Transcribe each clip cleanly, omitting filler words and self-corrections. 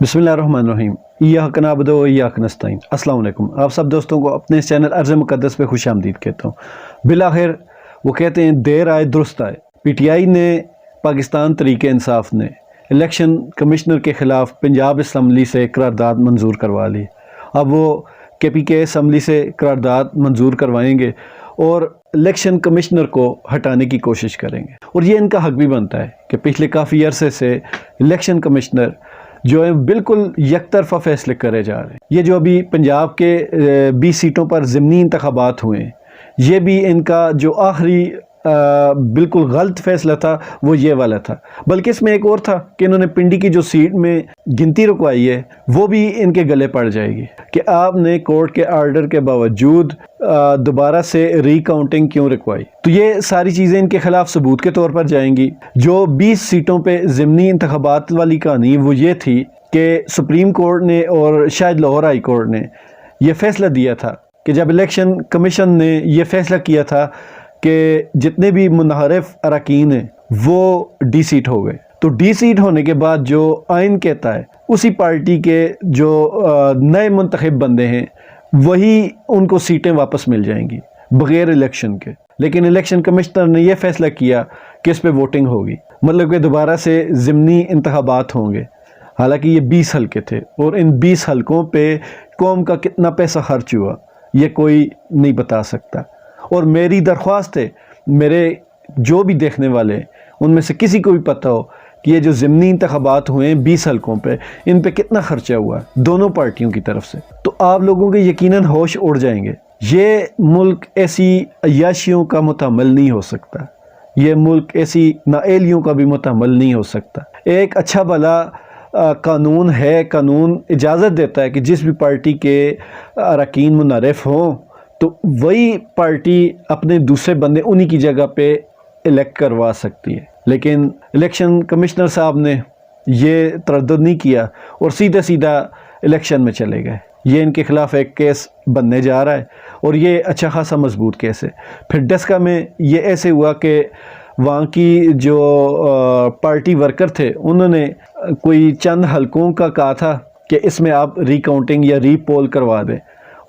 बिस्मिल्लाहिर्रहमानिर्रहीम। इय्याक नअबुदु व इय्याक नस्तईन। अस्सलाम वालेकुम। आप सब दोस्तों को अपने इस चैनल अर्ज़ मुक़द्दस पे खुश आमदीद कहता हूँ। बिलाखिर वो कहते हैं देर आए दुरुस्त आए। पीटीआई ने, पाकिस्तान तहरीक इंसाफ ने इलेक्शन कमिश्नर के ख़िलाफ़ पंजाब असम्बली से करारदाद मंजूर करवा ली। अब वो KPK असम्बली से करारदाद मंजूर करवाएंगे और इलेक्शन कमिश्नर को हटाने की कोशिश करेंगे। और ये इनका हक भी बनता है कि पिछले काफ़ी अरसे से इलेक्शन कमिश्नर जो है बिल्कुल यकतरफा फैसले करे जा रहे हैं। ये जो अभी पंजाब के 20 सीटों पर ज़िमनी इंतखाबात हुए हैं, ये भी इनका जो आखिरी बिल्कुल गलत फैसला था वो ये वाला था। बल्कि इसमें एक और था कि इन्होंने पिंडी की जो सीट में गिनती रुकवाई है वो भी इनके गले पड़ जाएगी कि आपने कोर्ट के आर्डर के बावजूद दोबारा से रिकाउंटिंग क्यों रुकवाई। तो ये सारी चीज़ें इनके खिलाफ सबूत के तौर पर जाएंगी। जो 20 सीटों पे ज़िमनी इंतखाबात वाली कहानी वो ये थी कि सुप्रीम कोर्ट ने और शायद लाहौर हाई कोर्ट ने यह फैसला दिया था कि जब इलेक्शन कमीशन ने यह फैसला किया था कि जितने भी मुनहरफ अरकान हैं वो डी सीट हो गए, तो डी सीट होने के बाद जो आइन कहता है उसी पार्टी के जो नए मुंतखब बंदे हैं वही उनको सीटें वापस मिल जाएंगी बग़ैर इलेक्शन के। लेकिन इलेक्शन कमिश्नर ने यह फैसला किया कि इस पर वोटिंग होगी, मतलब कि दोबारा से ज़िमनी इंतखाबात होंगे। हालांकि ये 20 हलके थे और इन 20 हलकों पे कौम का कितना पैसा खर्च हुआ ये कोई नहीं बता सकता। और मेरी दरख्वास्त है, मेरे जो भी देखने वाले उनमें से किसी को भी पता हो कि ये जो ज़िमनी इंतखाबात हुए हैं 20 हलकों पे, इन पे कितना खर्चा हुआ दोनों पार्टियों की तरफ से, तो आप लोगों के यकीनन होश उड़ जाएंगे। ये मुल्क ऐसी अय्याशियों का मुतहम्मिल नहीं हो सकता, ये मुल्क ऐसी नाअहलियों का भी मुतहम्मिल नहीं हो सकता। एक अच्छा भला कानून है, कानून इजाज़त देता है कि जिस भी पार्टी के अरकान मुनहरफ हों तो वही पार्टी अपने दूसरे बंदे उन्हीं की जगह पे इलेक्ट करवा सकती है। लेकिन इलेक्शन कमिश्नर साहब ने ये तरद्दुद नहीं किया और सीधा सीधा इलेक्शन में चले गए। ये इनके ख़िलाफ़ एक केस बनने जा रहा है और ये अच्छा खासा मजबूत केस है। फिर डस्का में ये ऐसे हुआ कि वहाँ की जो पार्टी वर्कर थे उन्होंने कोई चंद हलकों का कहा था कि इसमें आप रिकाउंटिंग या रीपोल करवा दें,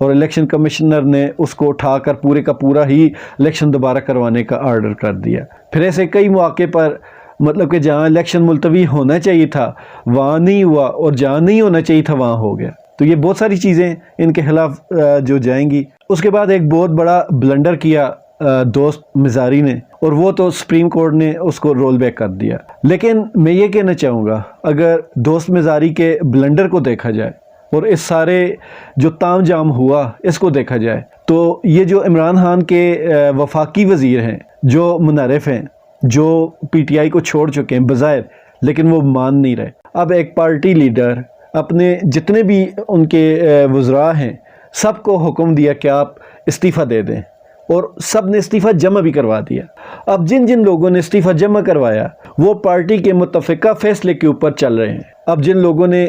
और इलेक्शन कमिश्नर ने उसको उठाकर पूरे का पूरा ही इलेक्शन दोबारा करवाने का आर्डर कर दिया। फिर ऐसे कई मौके पर मतलब कि जहाँ इलेक्शन मुलतवी होना चाहिए था वहाँ नहीं हुआ और जहाँ नहीं होना चाहिए था वहाँ हो गया। तो ये बहुत सारी चीज़ें इनके खिलाफ जो जाएंगी। उसके बाद एक बहुत बड़ा ब्लंडर किया दोस्त मिज़ारी ने, और वो तो सुप्रीम कोर्ट ने उसको रोल बैक कर दिया। लेकिन मैं ये कहना चाहूँगा, अगर दोस्त मिज़ारी के ब्लंडर को देखा जाए और इस सारे जो ताम जाम हुआ इसको देखा जाए, तो ये जो इमरान खान के वफाकी वज़ीर हैं जो मुनहरफ हैं, जो PTI को छोड़ चुके हैं बज़ाहिर, लेकिन वो मान नहीं रहे। अब एक पार्टी लीडर अपने जितने भी उनके वज़रा हैं सबको हुक्म दिया कि आप इस्तीफ़ा दे दें, और सब ने इस्तीफ़ा जमा भी करवा दिया। अब जिन जिन लोगों ने इस्तीफ़ा जमा करवाया वो पार्टी के मुत्तफ़िका फ़ैसले के ऊपर चल रहे हैं। अब जिन लोगों ने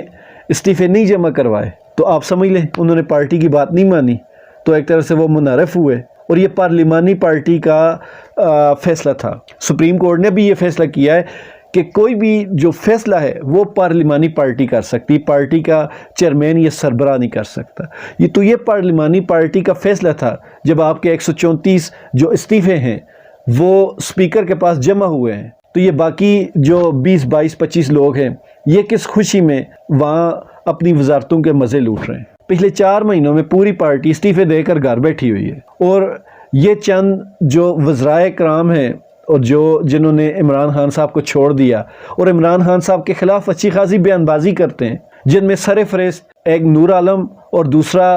इस्तीफ़े नहीं जमा करवाए तो आप समझ लें उन्होंने पार्टी की बात नहीं मानी, तो एक तरह से वो मुनहरफ हुए। और ये पार्लिमानी पार्टी का फ़ैसला था। सुप्रीम कोर्ट ने भी ये फ़ैसला किया है कि कोई भी जो फ़ैसला है वो पार्लिमानी पार्टी कर सकती, पार्टी का चेयरमैन या सरबराह नहीं कर सकता। ये पार्लिमानी पार्टी का फ़ैसला था जब आपके 134 जो इस्तीफ़े हैं वो स्पीकर के पास जमा हुए हैं। तो ये बाकी जो 20, 22, 25 लोग हैं ये किस खुशी में वहाँ अपनी वजारतों के मज़े लूट रहे हैं। पिछले 4 महीनों में पूरी पार्टी इस्तीफ़े देकर घर बैठी हुई है, और ये चंद जो वज़राए कराम हैं और जिन्होंने इमरान खान साहब को छोड़ दिया और इमरान खान साहब के ख़िलाफ़ अच्छी खासी बयानबाजी करते हैं, जिनमें सरफ़हरिस्त एक नूर आलम और दूसरा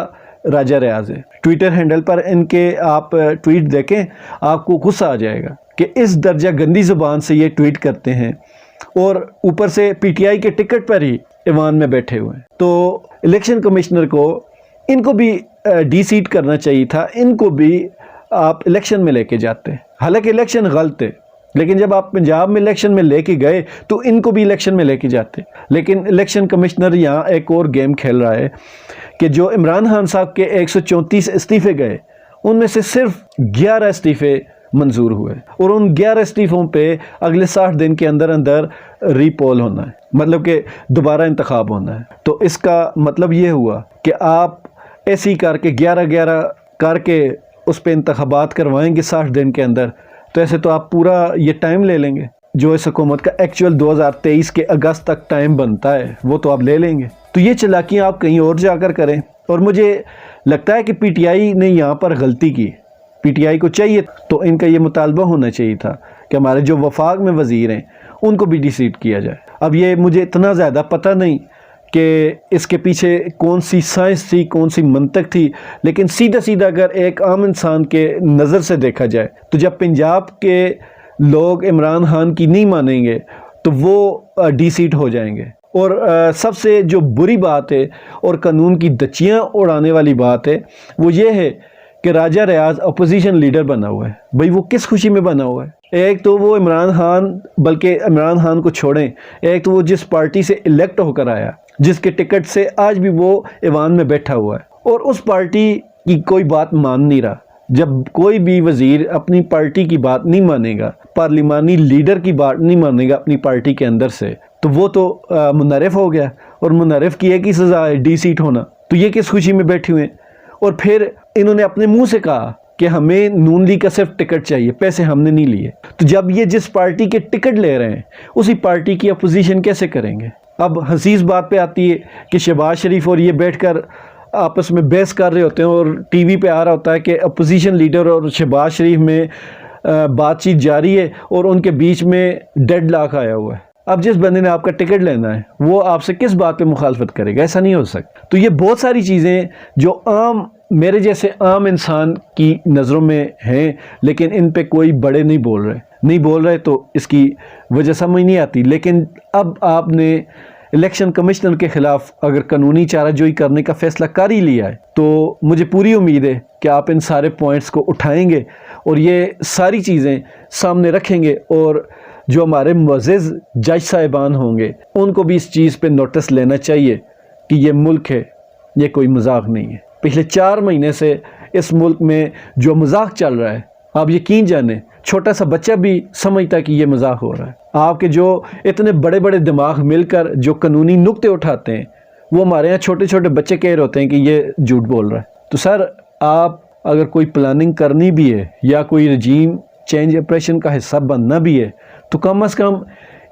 राजा रियाज है। ट्विटर हैंडल पर इनके आप ट्वीट देखें आपको गुस्सा आ जाएगा कि इस दर्जा गंदी ज़ुबान से ये ट्वीट करते हैं, और ऊपर से PTI के टिकट पर ही ईवान में बैठे हुए हैं। तो इलेक्शन कमिश्नर को इनको भी डी सीट करना चाहिए था, इनको भी आप इलेक्शन में लेके जाते। हालांकि इलेक्शन गलत है, लेकिन जब आप पंजाब में इलेक्शन में लेके गए तो इनको भी इलेक्शन में लेके जाते। लेकिन इलेक्शन कमिश्नर यहाँ एक और गेम खेल रहा है कि जो इमरान खान साहब के 134 इस्तीफ़े गए उनमें से सिर्फ 11 इस्तीफ़े منظور ہوئے اور ان 11 استعفوں پہ اگلے 60 دن کے اندر اندر ری پول ہونا ہے، مطلب کہ دوبارہ انتخاب ہونا ہے۔ تو اس کا مطلب یہ ہوا کہ آپ ایسی کر کے 11 کر کے اس پہ انتخابات کروائیں گے 60 دن کے اندر، تو ایسے تو آپ پورا یہ ٹائم لے لیں گے جو اس حکومت کا ایکچوئل 2023 کے اگست تک ٹائم بنتا ہے وہ تو آپ لے لیں گے۔ تو یہ چالاکیاں آپ کہیں اور جا کر کریں، اور مجھے لگتا ہے کہ پی ٹی آئی نے یہاں پر غلطی کی۔ پی ٹی آئی کو چاہیے تو ان کا یہ مطالبہ ہونا چاہیے تھا کہ ہمارے جو وفاق میں وزیر ہیں ان کو بھی ڈی سیٹ کیا جائے۔ اب یہ مجھے اتنا زیادہ پتہ نہیں کہ اس کے پیچھے کون سی سائنس تھی، کون سی منطق تھی، لیکن سیدھا اگر ایک عام انسان کے نظر سے دیکھا جائے تو جب پنجاب کے لوگ عمران خان کی نہیں مانیں گے تو وہ ڈی سیٹ ہو جائیں گے۔ اور سب سے جو بری بات ہے اور قانون کی دچیاں اڑانے والی بات ہے وہ یہ ہے کہ راجہ ریاض اپوزیشن لیڈر بنا ہوا ہے۔ بھئی وہ کس خوشی میں بنا ہوا ہے؟ ایک تو وہ عمران خان، بلکہ عمران خان کو چھوڑیں، ایک تو وہ جس پارٹی سے الیکٹ ہو کر آیا، جس کے ٹکٹ سے آج بھی وہ ایوان میں بیٹھا ہوا ہے، اور اس پارٹی کی کوئی بات مان نہیں رہا۔ جب کوئی بھی وزیر اپنی پارٹی کی بات نہیں مانے گا، پارلیمانی لیڈر کی بات نہیں مانے گا اپنی پارٹی کے اندر سے، تو وہ تو منحرف ہو گیا، اور منحرف کی ایک ہی سزا ہے ڈی سیٹ ہونا۔ تو یہ کس خوشی میں بیٹھے ہوئے ہیں؟ اور پھر انہوں نے اپنے منہ سے کہا کہ ہمیں نون لیگ کا صرف ٹکٹ چاہیے، پیسے ہم نے نہیں لیے۔ تو جب یہ جس پارٹی کے ٹکٹ لے رہے ہیں اسی پارٹی کی اپوزیشن کیسے کریں گے؟ اب حسیس بات پہ آتی ہے کہ شہباز شریف اور یہ بیٹھ کر آپس میں بحث کر رہے ہوتے ہیں، اور ٹی وی پہ آ رہا ہوتا ہے کہ اپوزیشن لیڈر اور شہباز شریف میں بات چیت جاری ہے اور ان کے بیچ میں ڈیڈ لاک آیا ہوا ہے۔ اب جس بندے نے آپ کا ٹکٹ لینا ہے وہ آپ سے کس بات پہ مخالفت کرے گا؟ ایسا نہیں ہو سکتا۔ تو یہ بہت ساری چیزیں جو عام میرے جیسے عام انسان کی نظروں میں ہیں، لیکن ان پہ کوئی بڑے نہیں بول رہے تو اس کی وجہ سمجھ نہیں آتی۔ لیکن اب آپ نے الیکشن کمشنر کے خلاف اگر قانونی چارہ جوئی کرنے کا فیصلہ کر ہی لیا ہے تو مجھے پوری امید ہے کہ آپ ان سارے پوائنٹس کو اٹھائیں گے اور یہ ساری چیزیں سامنے رکھیں گے، اور جو ہمارے معزز جج صاحبان ہوں گے ان کو بھی اس چیز پہ نوٹس لینا چاہیے کہ یہ ملک ہے، یہ کوئی مذاق نہیں ہے۔ پچھلے 4 مہینے سے اس ملک میں جو مذاق چل رہا ہے، آپ یقین جانیں چھوٹا سا بچہ بھی سمجھتا کہ یہ مذاق ہو رہا ہے۔ آپ کے جو اتنے بڑے بڑے دماغ مل کر جو قانونی نکتے اٹھاتے ہیں وہ ہمارے ہاں چھوٹے چھوٹے بچے کہہ رہے ہوتے ہیں کہ یہ جھوٹ بول رہا ہے۔ تو سر، آپ اگر کوئی پلاننگ کرنی بھی ہے یا کوئی رجیم چینج آپریشن کا حصہ بننا بھی ہے تو کم از کم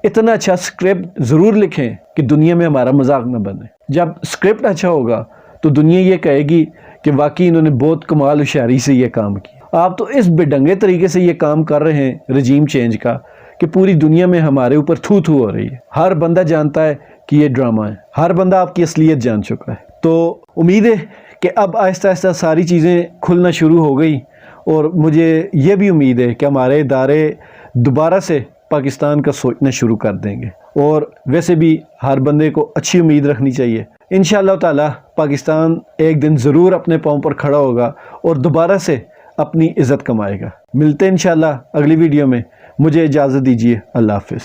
اتنا اچھا سکرپٹ ضرور لکھیں کہ دنیا میں ہمارا مذاق نہ بنے۔ جب سکرپٹ اچھا ہوگا تو دنیا یہ کہے گی کہ واقعی انہوں نے بہت کمال ہوشیاری سے یہ کام کیا۔ آپ تو اس بے ڈنگے طریقے سے یہ کام کر رہے ہیں رجیم چینج کا کہ پوری دنیا میں ہمارے اوپر تھو ہو رہی ہے۔ ہر بندہ جانتا ہے کہ یہ ڈرامہ ہے، ہر بندہ آپ کی اصلیت جان چکا ہے۔ تو امید ہے کہ اب آہستہ آہستہ ساری چیزیں کھلنا شروع ہو گئی، اور مجھے یہ بھی امید ہے کہ ہمارے ادارے دوبارہ سے پاکستان کا سوچنا شروع کر دیں گے، اور ویسے بھی ہر بندے کو اچھی امید رکھنی چاہیے۔ انشاءاللہ تعالی پاکستان ایک دن ضرور اپنے پاؤں پر کھڑا ہوگا اور دوبارہ سے اپنی عزت کمائے گا۔ ملتے ہیں انشاءاللہ اگلی ویڈیو میں۔ مجھے اجازت دیجیے، اللہ حافظ۔